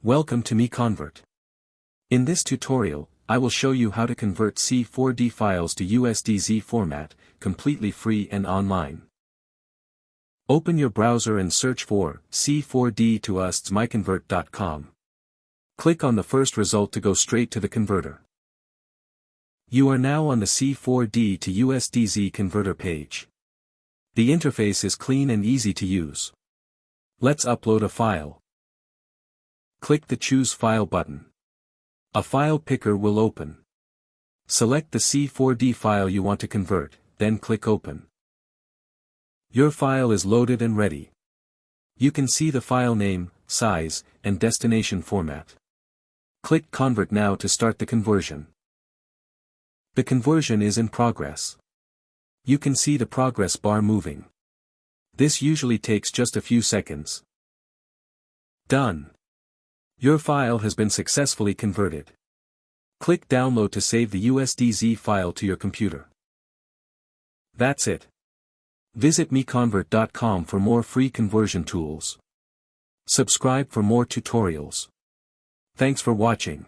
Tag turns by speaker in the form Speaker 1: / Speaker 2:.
Speaker 1: Welcome to MiConvert. In this tutorial, I will show you how to convert C4D files to USDZ format, completely free and online. Open your browser and search for C4D to USDZ.com. Click on the first result to go straight to the converter. You are now on the C4D to USDZ converter page. The interface is clean and easy to use. Let's upload a file. Click the Choose File button. A file picker will open. Select the C4D file you want to convert, then click Open. Your file is loaded and ready. You can see the file name, size, and destination format. Click Convert now to start the conversion. The conversion is in progress. You can see the progress bar moving. This usually takes just a few seconds. Done. Your file has been successfully converted. Click Download to save the USDZ file to your computer. That's it. Visit MiConvert.com for more free conversion tools. Subscribe for more tutorials. Thanks for watching.